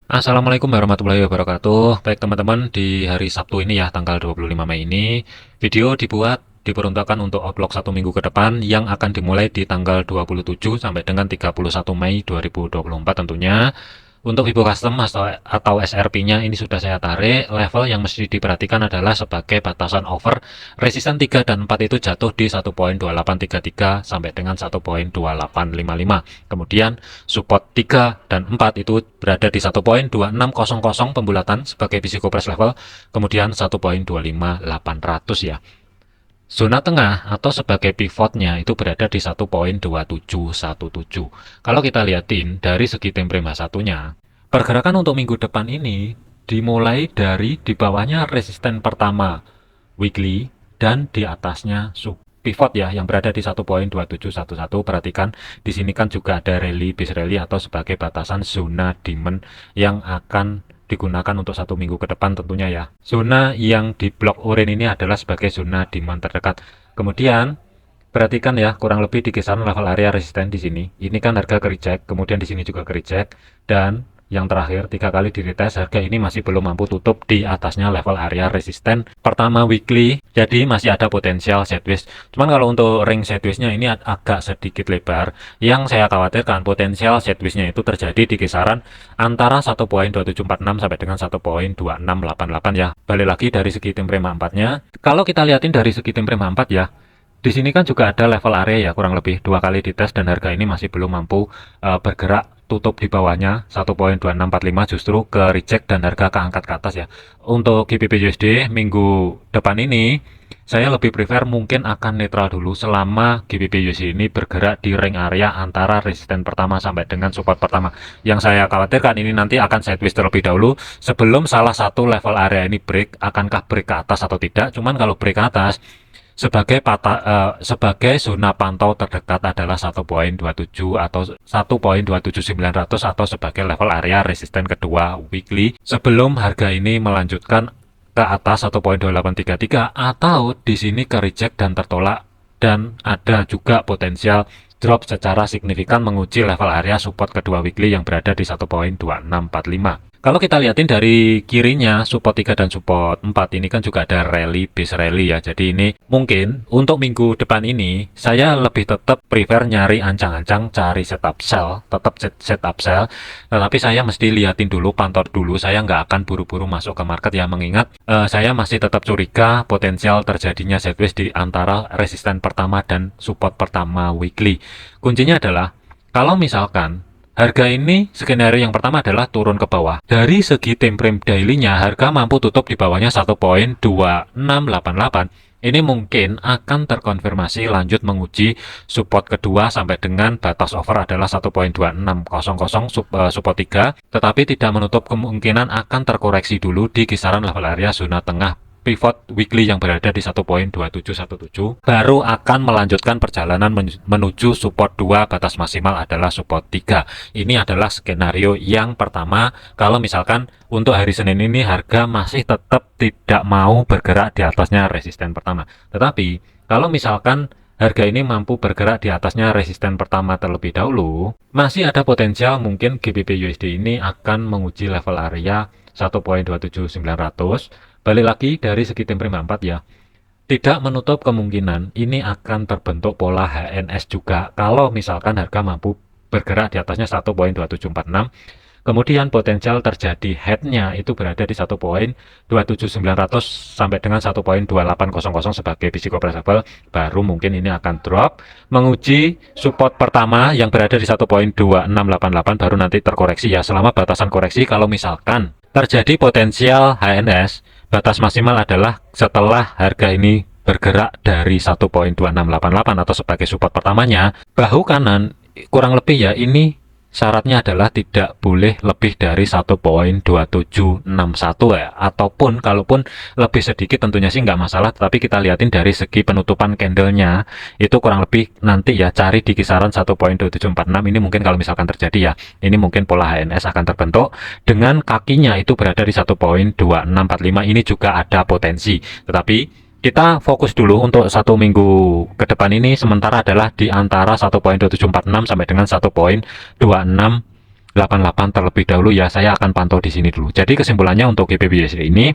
Assalamualaikum warahmatullahi wabarakatuh. Baik teman-teman, di hari Sabtu ini ya, tanggal 25 Mei ini, video diperuntukkan untuk vlog satu minggu ke depan yang akan dimulai di tanggal 27 sampai dengan 31 Mei 2024 tentunya. Untuk Vivo Custom atau SRP-nya ini sudah saya tarik. Level yang mesti diperhatikan adalah sebagai batasan over. Resisten 3 dan 4 itu jatuh di 1.2833 sampai dengan 1.2855. Kemudian support 3 dan 4 itu berada di 1.2600 pembulatan sebagai physical price level. Kemudian 1.25800 ya. Zona tengah atau sebagai pivotnya itu berada di 1.2717. Kalau kita lihatin dari segi time frame satunya, pergerakan untuk minggu depan ini dimulai dari di bawahnya resisten pertama weekly dan di atasnya pivot ya yang berada di 1.2711. Perhatikan di sini kan juga ada rally, base rally atau sebagai batasan zona demand yang akan digunakan untuk satu minggu ke depan tentunya ya. Zona yang di blok oranye ini adalah sebagai zona demand terdekat. Kemudian perhatikan ya, kurang lebih di kisaran level area resisten di sini. Ini kan harga ke reject, kemudian di sini juga ke reject, dan yang terakhir 3 kali di retest, harga ini masih belum mampu tutup di atasnya level area resisten pertama weekly, jadi masih ada potensial sideways. Cuman kalau untuk ring sideways-nya ini agak sedikit lebar, yang saya khawatirkan potensial sideways-nya itu terjadi di kisaran antara 1.2746 sampai dengan 1.2688 ya. Balik lagi dari segi time frame 4-nya, kalau kita lihatin dari segi time frame 4 ya, di sini kan juga ada level area ya, kurang lebih 2 kali dites dan harga ini masih belum mampu bergerak tutup di bawahnya 1.2645, justru ke reject dan harga keangkat ke atas ya. Untuk GBP USD minggu depan ini saya lebih prefer mungkin akan netral dulu selama GBP USD ini bergerak di ring area antara resisten pertama sampai dengan support pertama. Yang saya khawatirkan ini nanti akan sideways terlebih dahulu sebelum salah satu level area ini break. Akankah break ke atas atau tidak? Cuman kalau break ke atas, sebagai zona pantau terdekat adalah 1.27 atau 1.27900 atau sebagai level area resisten kedua weekly sebelum harga ini melanjutkan ke atas 1.2833 atau di sini ke reject dan tertolak, dan ada juga potensial drop secara signifikan menguji level area support kedua weekly yang berada di 1.2645. Kalau kita lihatin dari kirinya, support 3 dan support 4 ini kan juga ada rally, base rally ya. Jadi ini mungkin untuk minggu depan ini, saya lebih tetap prefer nyari ancang-ancang, cari setup sell, tetap setup sell. Tetapi saya mesti lihatin dulu, pantau dulu. Saya nggak akan buru-buru masuk ke market ya, mengingat saya masih tetap curiga potensial terjadinya sideways di antara resisten pertama dan support pertama weekly. Kuncinya adalah, kalau misalkan harga ini, skenario yang pertama adalah turun ke bawah. Dari segi time frame daily-nya, harga mampu tutup di bawahnya 1.2688. Ini mungkin akan terkonfirmasi lanjut menguji support kedua sampai dengan batas over adalah 1.2600 support 3, tetapi tidak menutup kemungkinan akan terkoreksi dulu di kisaran level area zona tengah pivot weekly yang berada di 1.2717, baru akan melanjutkan perjalanan menuju support 2, batas maksimal adalah support 3. Ini adalah skenario yang pertama kalau misalkan untuk hari Senin ini harga masih tetap tidak mau bergerak di atasnya resisten pertama. Tetapi kalau misalkan harga ini mampu bergerak di atasnya resisten pertama terlebih dahulu, masih ada potensial mungkin GBP USD ini akan menguji level area 1.27900. Balik lagi dari segi time frame 4 ya, tidak menutup kemungkinan ini akan terbentuk pola HNS juga kalau misalkan harga mampu bergerak di atasnya 1.2746. Kemudian potensial terjadi head-nya itu berada di 1.27900 sampai dengan 1.2800 sebagai physical price level, baru mungkin ini akan drop menguji support pertama yang berada di 1.2688, baru nanti terkoreksi ya. Selama batasan koreksi, kalau misalkan terjadi potensial HNS, batas maksimal adalah setelah harga ini bergerak dari 1.2688 atau sebagai support pertamanya, bahu kanan kurang lebih ya, ini syaratnya adalah tidak boleh lebih dari 1.2761 ya, ataupun kalaupun lebih sedikit tentunya sih nggak masalah, tetapi kita lihatin dari segi penutupan candlenya itu kurang lebih nanti ya, cari di kisaran 1.2746. Ini mungkin kalau misalkan terjadi ya, ini mungkin pola HNS akan terbentuk dengan kakinya itu berada di 1.2645. Ini juga ada potensi, tetapi kita fokus dulu untuk satu minggu ke depan ini sementara adalah di antara 1.2746 sampai dengan 1.2688 88 terlebih dahulu ya, saya akan pantau di sini dulu. Jadi kesimpulannya untuk GBP/USD ini,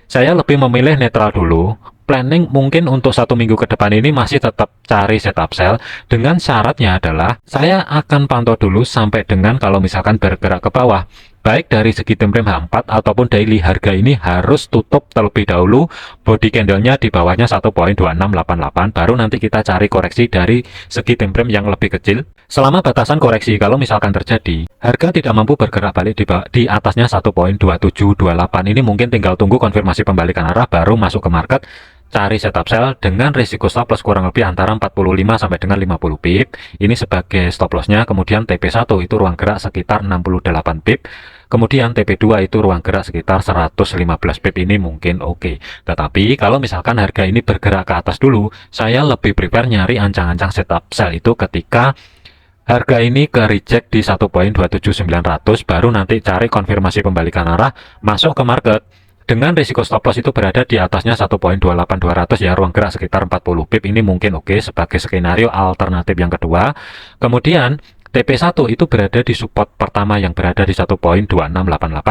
saya lebih memilih netral dulu. Planning mungkin untuk 1 minggu ke depan ini masih tetap cari setup sell, dengan syaratnya adalah saya akan pantau dulu sampai dengan kalau misalkan bergerak ke bawah, baik dari segi time frame H4 ataupun daily, harga ini harus tutup terlebih dahulu body candlenya di bawahnya 1.2688, baru nanti kita cari koreksi dari segi time frame yang lebih kecil. Selama batasan koreksi, kalau misalkan terjadi harga tidak mampu bergerak balik di atasnya 1.2728, ini mungkin tinggal tunggu konfirmasi pembalikan arah baru masuk ke market, cari setup sell dengan risiko stop loss kurang lebih antara 45 sampai dengan 50 pip. Ini sebagai stop lossnya. Kemudian TP1 itu ruang gerak sekitar 68 pip. Kemudian TP2 itu ruang gerak sekitar 115 pip. Ini mungkin oke. Tetapi kalau misalkan harga ini bergerak ke atas dulu, saya lebih prepare nyari ancang-ancang setup sell itu ketika harga ini ke reject di 1.27900, baru nanti cari konfirmasi pembalikan arah masuk ke market dengan risiko stop loss itu berada di atasnya 1.28200 ya, ruang gerak sekitar 40 pip. Ini mungkin oke sebagai skenario alternatif yang kedua. Kemudian TP1 itu berada di support pertama yang berada di 1.2688,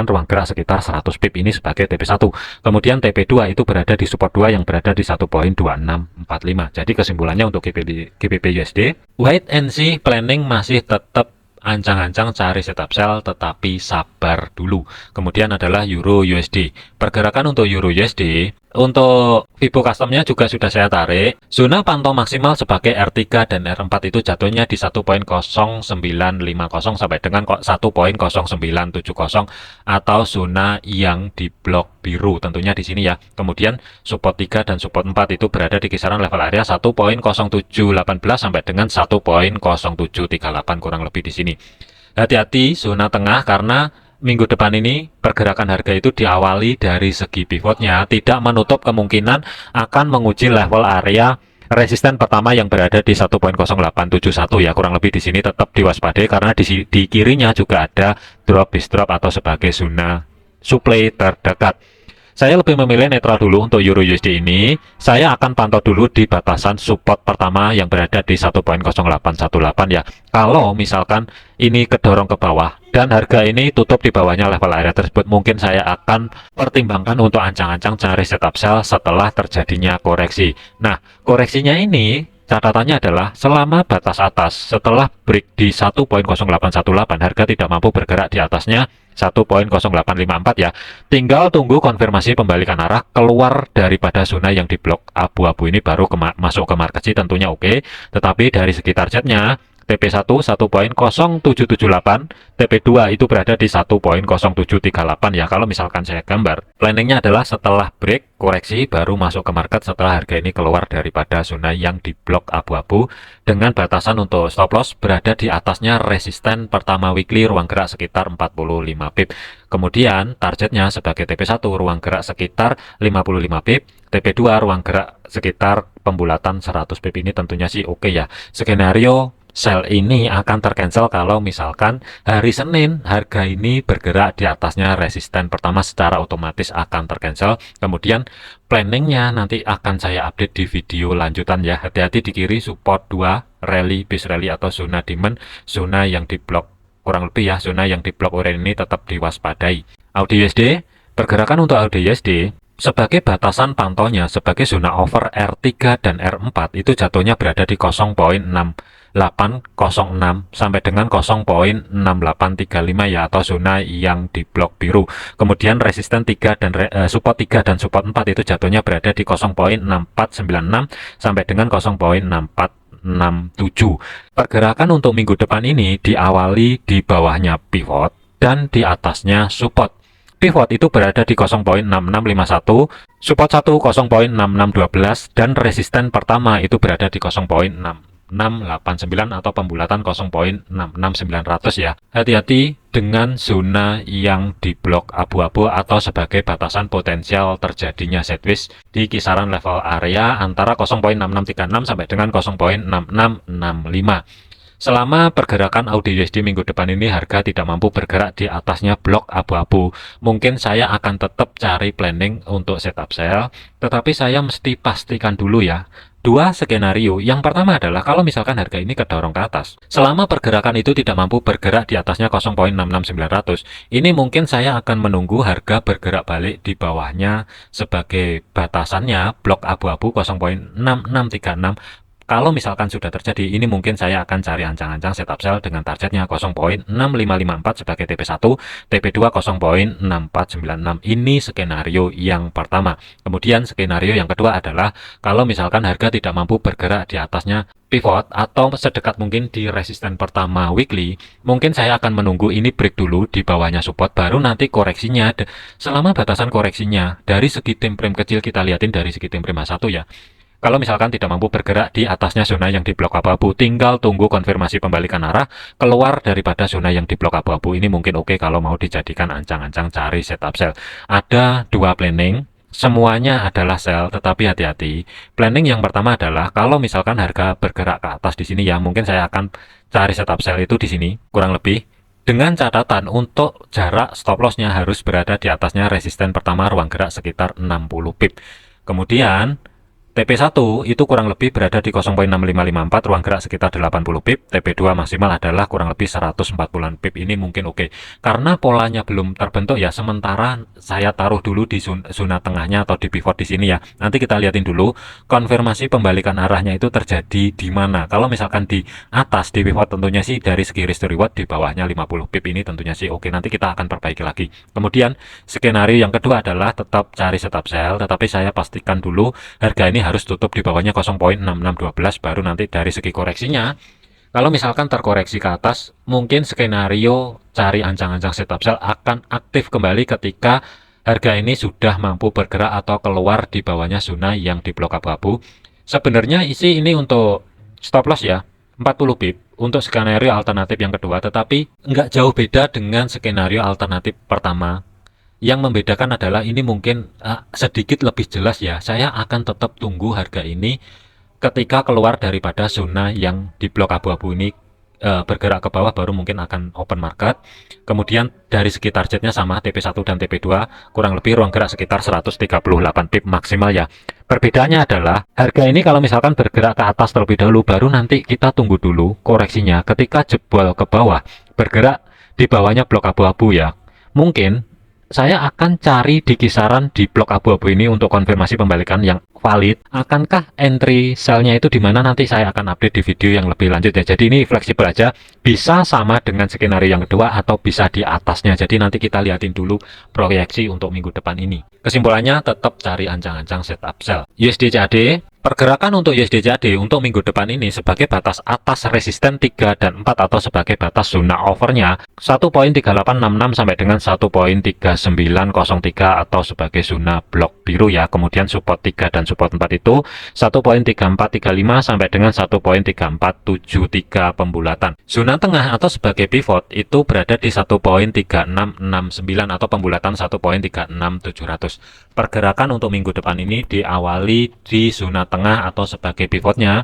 ruang gerak sekitar 100 pip, ini sebagai TP1. Kemudian TP2 itu berada di support 2 yang berada di 1.2645. Jadi kesimpulannya untuk GBP/USD, wait and see planning masih tetap ancang-ancang cari setup sell, tetapi sabar dulu. Kemudian adalah Euro USD. Pergerakan untuk Euro USD, untuk Fibo customnya juga sudah saya tarik. Zona pantau maksimal sebagai R3 dan R4 itu jatuhnya di 1.0950 sampai dengan 1.0970, atau zona yang di blok biru tentunya di sini ya. Kemudian support 3 dan support 4 itu berada di kisaran level area 1.0718 sampai dengan 1.0738 kurang lebih di sini. Hati-hati zona tengah, karena minggu depan ini pergerakan harga itu diawali dari segi pivotnya tidak menutup kemungkinan akan menguji level area resisten pertama yang berada di 1.0871 ya, kurang lebih di sini tetap diwaspadai karena di kirinya juga ada drop bis drop atau sebagai zona supply terdekat. Saya lebih memilih netral dulu untuk Euro USD ini. Saya akan pantau dulu di batasan support pertama yang berada di 1.0818 ya. Kalau misalkan ini kedorong ke bawah dan harga ini tutup di bawahnya level area tersebut, mungkin saya akan pertimbangkan untuk ancang-ancang cari setup sell setelah terjadinya koreksi. Nah, koreksinya ini catatannya adalah selama batas atas setelah break di 1.0818 harga tidak mampu bergerak di atasnya 1.0854 ya. Tinggal tunggu konfirmasi pembalikan arah keluar daripada zona yang di blok abu-abu ini baru masuk ke market sih tentunya oke. Tetapi dari segi targetnya TP1 1.0778, TP2 itu berada di 1.0738 ya. Kalau misalkan saya gambar, planningnya adalah setelah break koreksi baru masuk ke market setelah harga ini keluar daripada zona yang di blok abu-abu, dengan batasan untuk stop loss berada di atasnya resisten pertama weekly ruang gerak sekitar 45 pip. Kemudian targetnya sebagai TP1 ruang gerak sekitar 55 pip, TP2 ruang gerak sekitar pembulatan 100 pip. Ini tentunya sih oke ya. Skenario sell ini akan tercancel kalau misalkan hari Senin harga ini bergerak di atasnya resisten pertama, secara otomatis akan tercancel. Kemudian planningnya nanti akan saya update di video lanjutan ya. Hati-hati di kiri support 2 rally bis rally atau zona demand, zona yang di blok kurang lebih ya, zona yang di blok oranye ini tetap diwaspadai. AUD USD, pergerakan untuk AUD USD sebagai batasan pantaunya sebagai zona over R3 dan R4 itu jatuhnya berada di 0.6806 sampai dengan 0.6835 ya, atau zona yang di blok biru. Kemudian resisten 3 dan support 3 dan support 4 itu jatuhnya berada di 0.6496 sampai dengan 0.6467. Pergerakan untuk minggu depan ini diawali di bawahnya pivot dan di atasnya support. Pivot itu berada di 0.6651, support 1 0.6612, dan resisten pertama itu berada di 0.6689 atau pembulatan 0.66900 ya. Hati-hati dengan zona yang di blok abu-abu atau sebagai batasan potensial terjadinya sideways di kisaran level area antara 0.6636 sampai dengan 0.6665. Selama pergerakan AUD USD minggu depan ini harga tidak mampu bergerak di atasnya blok abu-abu, mungkin saya akan tetap cari planning untuk setup sell, tetapi saya mesti pastikan dulu ya, dua skenario. Yang pertama adalah kalau misalkan harga ini kedorong ke atas. Selama pergerakan itu tidak mampu bergerak di atasnya 0,66900, ini mungkin saya akan menunggu harga bergerak balik di bawahnya sebagai batasannya blok abu-abu 0,6636. Kalau misalkan sudah terjadi, ini mungkin saya akan cari ancang-ancang setup sell dengan targetnya 0,6554 sebagai TP1, TP2 0,6496. Ini skenario yang pertama. Kemudian skenario yang kedua adalah kalau misalkan harga tidak mampu bergerak di atasnya pivot atau sedekat mungkin di resisten pertama weekly, mungkin saya akan menunggu ini break dulu di bawahnya support, baru nanti koreksinya. Selama batasan koreksinya dari segi time frame kecil, kita liatin dari segi time frame H1 ya. Kalau misalkan tidak mampu bergerak di atasnya zona yang di blok abu-abu, tinggal tunggu konfirmasi pembalikan arah keluar daripada zona yang di blok abu-abu. Ini mungkin oke kalau mau dijadikan ancang-ancang cari setup sell. Ada dua planning, semuanya adalah sell, tetapi hati-hati. Planning yang pertama adalah kalau misalkan harga bergerak ke atas di sini ya, mungkin saya akan cari setup sell itu di sini, kurang lebih. Dengan catatan untuk jarak stop lossnya harus berada di atasnya resisten pertama ruang gerak sekitar 60 pip. Kemudian TP1 itu kurang lebih berada di 0,6554, ruang gerak sekitar 80 pip. TP2 maksimal adalah kurang lebih 140 pip. Ini mungkin oke. Karena polanya belum terbentuk ya, sementara saya taruh dulu di zona tengahnya atau di pivot di sini ya. Nanti kita liatin dulu konfirmasi pembalikan arahnya itu terjadi di mana. Kalau misalkan di atas di pivot, tentunya sih dari segi risk to reward di bawahnya 50 pip ini tentunya sih oke. Nanti kita akan perbaiki lagi. Kemudian skenario yang kedua adalah tetap cari setup sell, tetapi saya pastikan dulu harga ini harus tutup di bawahnya 0,6612, baru nanti dari segi koreksinya, kalau misalkan terkoreksi ke atas, mungkin skenario cari ancang-ancang setup sell akan aktif kembali ketika harga ini sudah mampu bergerak atau keluar di bawahnya zona yang di blok abu-abu. Sebenarnya isi ini untuk stop loss ya, 40 pip untuk skenario alternatif yang kedua, tetapi nggak jauh beda dengan skenario alternatif pertama. Yang membedakan adalah ini mungkin sedikit lebih jelas ya. Saya akan tetap tunggu harga ini ketika keluar daripada zona yang di blok abu-abu ini bergerak ke bawah, baru mungkin akan open market. Kemudian dari segi targetnya sama, TP1 dan TP2 kurang lebih ruang gerak sekitar 138 pip maksimal ya. Perbedaannya adalah harga ini kalau misalkan bergerak ke atas terlebih dahulu, baru nanti kita tunggu dulu koreksinya. Ketika jebol ke bawah, bergerak di bawahnya blok abu-abu ya, mungkin saya akan cari di kisaran di blok abu-abu ini untuk konfirmasi pembalikan yang valid. Akankah entry sell-nya itu di mana, nanti saya akan update di video yang lebih lanjut ya. Jadi ini fleksibel aja, bisa sama dengan skenario yang kedua atau bisa di atasnya. Jadi nanti kita liatin dulu proyeksi untuk minggu depan ini. Kesimpulannya tetap cari ancang-ancang setup sell. USD CAD, pergerakan untuk USD CAD untuk minggu depan ini sebagai batas atas resisten 3 dan 4 atau sebagai batas zona overnya 1.3866 sampai dengan 1.3903 atau sebagai zona blok biru ya. Kemudian support 3 dan support 4 itu 1.3435 sampai dengan 1.3473 pembulatan. Zona tengah atau sebagai pivot itu berada di 1.3669 atau pembulatan 1.36700. Pergerakan untuk minggu depan ini diawali di zona tengah atau sebagai pivotnya.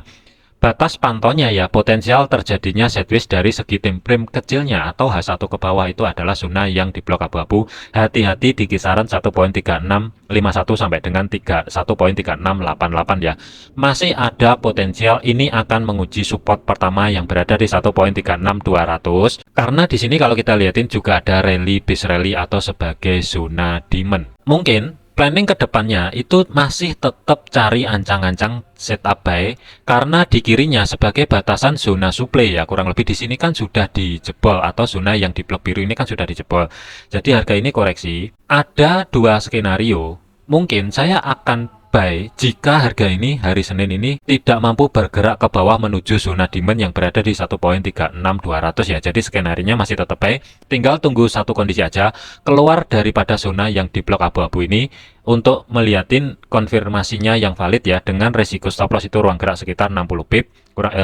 Batas pantaunya ya, potensial terjadinya sideways dari segi time frame kecilnya atau H1 ke bawah itu adalah zona yang di blok abu-abu. Hati-hati di kisaran 1.3651 sampai dengan 1.3688 ya. Masih ada potensial ini akan menguji support pertama yang berada di 1.36200. Karena di sini kalau kita lihatin juga ada rally base rally atau sebagai zona demand. Mungkin planning ke depannya itu masih tetap cari ancang-ancang setup buy karena di kirinya sebagai batasan zona supply ya, kurang lebih di sini kan sudah dijebol atau zona yang di blok biru ini kan sudah dijebol. Jadi harga ini koreksi. Ada dua skenario. Mungkin saya akan buy jika harga ini hari Senin ini tidak mampu bergerak ke bawah menuju zona demand yang berada di 1.36200 ya. Jadi skenarionya masih tetap buy, tinggal tunggu satu kondisi aja, keluar daripada zona yang di blok abu-abu ini untuk melihatin konfirmasinya yang valid ya, dengan resiko stop loss itu ruang gerak sekitar 60 pip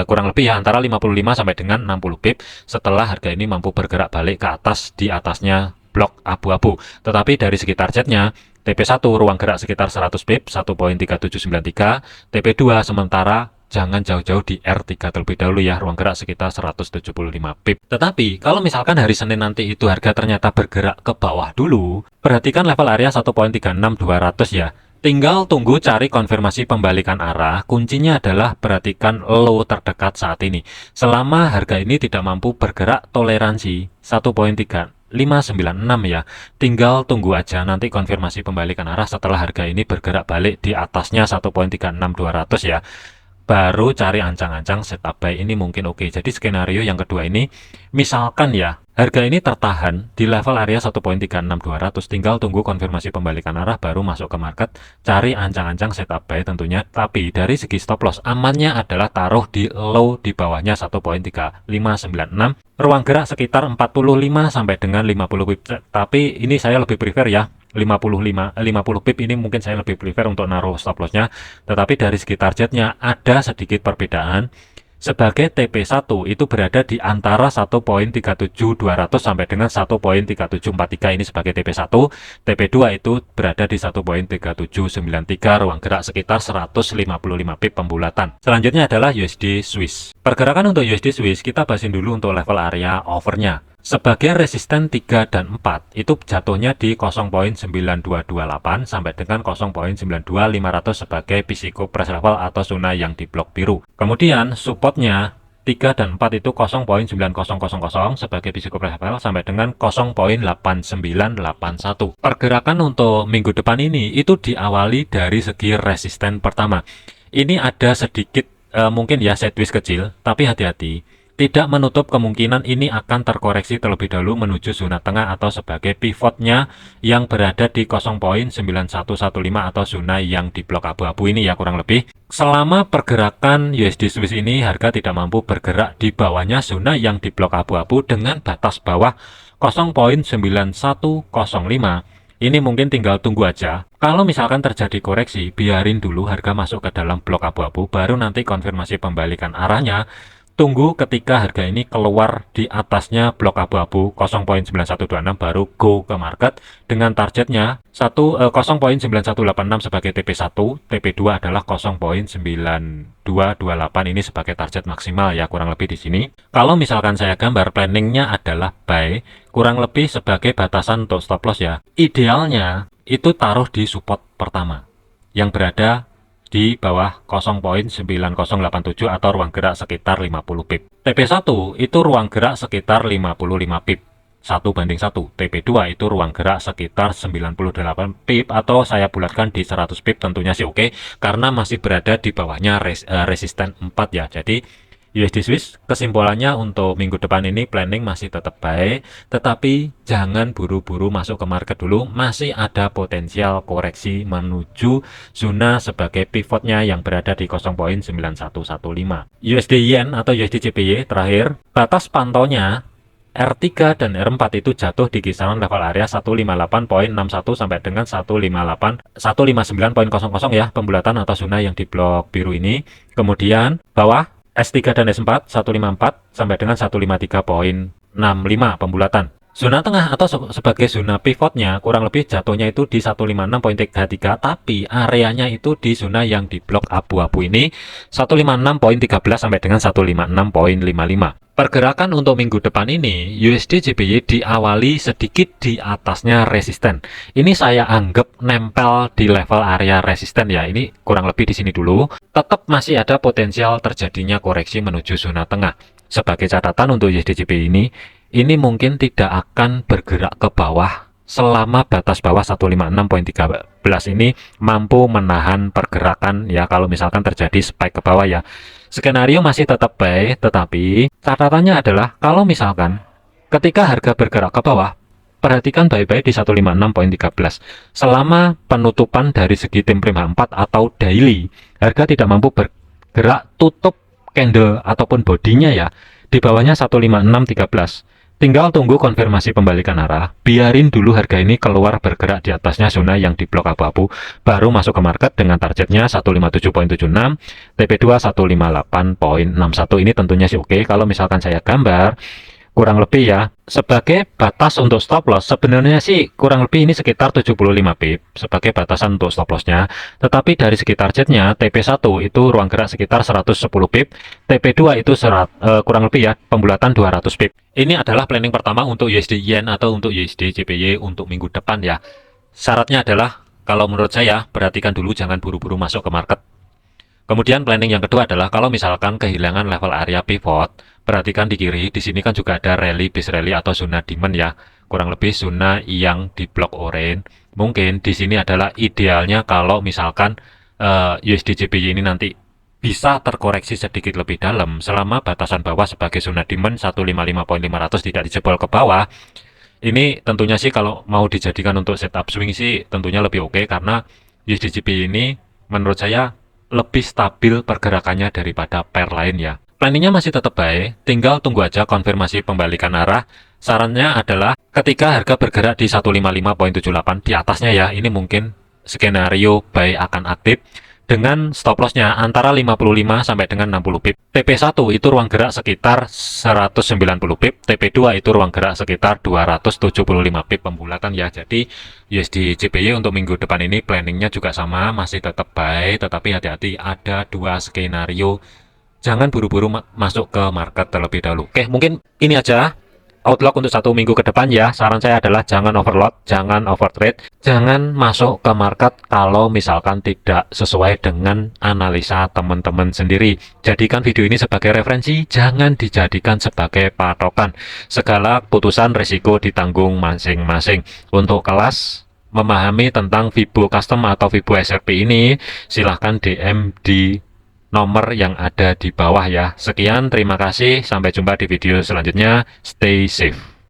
kurang lebih ya, antara 55 sampai dengan 60 pip setelah harga ini mampu bergerak balik ke atas di atasnya blok abu-abu. Tetapi dari segi targetnya TP1 ruang gerak sekitar 100 pip 1.3793, TP2 sementara jangan jauh-jauh di R3 terlebih dahulu ya, ruang gerak sekitar 175 pip. Tetapi kalau misalkan hari Senin nanti itu harga ternyata bergerak ke bawah dulu, perhatikan level area 1.36200 ya. Tinggal tunggu cari konfirmasi pembalikan arah. Kuncinya adalah perhatikan low terdekat saat ini. Selama harga ini tidak mampu bergerak toleransi 1.3596 ya, tinggal tunggu aja nanti konfirmasi pembalikan arah setelah harga ini bergerak balik di atasnya 1.36200 ya. Baru cari ancang-ancang setup buy, ini mungkin oke. Jadi skenario yang kedua ini, misalkan ya harga ini tertahan di level area 1.36200, tinggal tunggu konfirmasi pembalikan arah baru masuk ke market, cari ancang-ancang setup buy tentunya. Tapi dari segi stop loss amannya adalah taruh di low di bawahnya 1.3596, ruang gerak sekitar 45 sampai dengan 50 pip. Tapi ini saya lebih prefer ya 50 pip, ini mungkin saya lebih prefer untuk naruh stop lossnya. Tetapi dari segi targetnya ada sedikit perbedaan. Sebagai TP1 itu berada di antara 1.37200 sampai dengan 1.3743 ini sebagai TP1. TP2 itu berada di 1.3793, ruang gerak sekitar 155 pip pembulatan. Selanjutnya adalah USD Swiss. Pergerakan untuk USD Swiss kita bahasin dulu untuk level area overnya. Sebagai resisten 3 dan 4 itu jatuhnya di 0.9228 sampai dengan 0.92500 sebagai physical price level atau zona yang di blok biru. Kemudian supportnya 3 dan 4 itu 0.9000 sebagai physical price level sampai dengan 0.8981. Pergerakan untuk minggu depan ini itu diawali dari segi resisten pertama. Ini ada sedikit mungkin ya sideways kecil, tapi hati-hati. Tidak menutup kemungkinan ini akan terkoreksi terlebih dahulu menuju zona tengah atau sebagai pivotnya yang berada di 0.9115 atau zona yang di blok abu-abu ini ya kurang lebih. Selama pergerakan USD Swiss ini harga tidak mampu bergerak di bawahnya zona yang di blok abu-abu dengan batas bawah 0.9105. Ini mungkin tinggal tunggu aja. Kalau misalkan terjadi koreksi, biarin dulu harga masuk ke dalam blok abu-abu, baru nanti konfirmasi pembalikan arahnya. Tunggu ketika harga ini keluar di atasnya blok abu-abu 0.9126 baru go ke market dengan targetnya 0.9186 sebagai TP1, TP2 adalah 0.9228 ini sebagai target maksimal ya kurang lebih di sini. Kalau misalkan saya gambar planningnya adalah buy kurang lebih sebagai batasan untuk stop loss ya. Idealnya itu taruh di support pertama yang berada di bawah 0.9087 atau ruang gerak sekitar 50 pip. TP1 itu ruang gerak sekitar 55 pip. 1 banding 1. TP2 itu ruang gerak sekitar 98 pip atau saya bulatkan di 100 pip tentunya sih oke, karena masih berada di bawahnya resisten 4 ya. Jadi USD Swiss kesimpulannya untuk minggu depan ini planning masih tetap baik, tetapi jangan buru-buru masuk ke market dulu, masih ada potensial koreksi menuju zona sebagai pivotnya yang berada di 0.9115. USD Yen atau USD JPY terakhir, batas pantaunya R3 dan R4 itu jatuh di kisaran level area 158.61 sampai dengan 159.00 ya, pembulatan atau zona yang di blok biru ini. Kemudian bawah S3 dan S4 154 sampai dengan 153.65 pembulatan. Zona tengah atau sebagai zona pivotnya kurang lebih jatuhnya itu di 156.33, tapi areanya itu di zona yang di blok abu-abu ini 156.13 sampai dengan 156.55. Pergerakan untuk minggu depan ini USD JPY diawali sedikit di atasnya resisten. Ini saya anggap nempel di level area resisten ya. Ini kurang lebih di sini dulu. Tetap masih ada potensial terjadinya koreksi menuju zona tengah. Sebagai catatan untuk USD JPY ini mungkin tidak akan bergerak ke bawah selama batas bawah 156.13 ini mampu menahan pergerakan ya kalau misalkan terjadi spike ke bawah ya. Skenario masih tetap baik, tetapi catatannya adalah kalau misalkan ketika harga bergerak ke bawah, perhatikan baik-baik di 156.13. Selama penutupan dari segi time frame 4 atau daily, harga tidak mampu bergerak tutup candle ataupun bodinya ya di bawahnya 156.13. Tinggal tunggu konfirmasi pembalikan arah, biarin dulu harga ini keluar bergerak di atasnya zona yang di blok abu-abu, baru masuk ke market dengan targetnya 157.76, TP2 158.61. Ini tentunya sih oke. Kalau misalkan saya gambar, kurang lebih ya, sebagai batas untuk stop loss, sebenarnya sih kurang lebih ini sekitar 75 pip sebagai batasan untuk stop lossnya. Tetapi dari segi targetnya, TP1 itu ruang gerak sekitar 110 pip, TP2 itu kurang lebih ya, pembulatan 200 pip. Ini adalah planning pertama untuk USD Yen atau untuk USD JPY untuk minggu depan ya. Syaratnya adalah Kalau menurut saya, perhatikan dulu, jangan buru-buru masuk ke market. Kemudian planning yang kedua adalah kalau misalkan kehilangan level area pivot, perhatikan di kiri, di sini kan juga ada rally, base rally atau zona demand ya, kurang lebih zona yang di blok orange. Mungkin di sini adalah idealnya kalau misalkan USD JPY ini nanti bisa terkoreksi sedikit lebih dalam selama batasan bawah sebagai zona demand 155.500 tidak dijebol ke bawah. Ini tentunya sih kalau mau dijadikan untuk setup swing sih tentunya lebih oke, karena USD JPY ini menurut saya lebih stabil pergerakannya daripada pair lain ya. Planningnya masih tetap baik, tinggal tunggu aja konfirmasi pembalikan arah. Sarannya adalah ketika harga bergerak di 155.78 di atasnya ya, ini mungkin skenario buy akan aktif dengan stop lossnya antara 55 sampai dengan 60 pip. TP1 itu ruang gerak sekitar 190 pip, TP2 itu ruang gerak sekitar 275 pip pembulatan ya. Jadi USD JPY untuk minggu depan ini planningnya juga sama, masih tetap buy, tetapi hati-hati ada dua skenario. Jangan buru-buru masuk ke market terlebih dahulu. Oke, mungkin ini aja outlook untuk 1 minggu ke depan ya. Saran saya adalah jangan overload, jangan overtrade, jangan masuk ke market kalau misalkan tidak sesuai dengan analisa teman-teman sendiri. Jadikan video ini sebagai referensi, jangan dijadikan sebagai patokan. Segala putusan risiko ditanggung masing-masing. Untuk kelas memahami tentang Fibo Custom atau Fibo SRP ini, silahkan DM di nomor yang ada di bawah ya. Sekian, terima kasih. Sampai jumpa di video selanjutnya. Stay safe.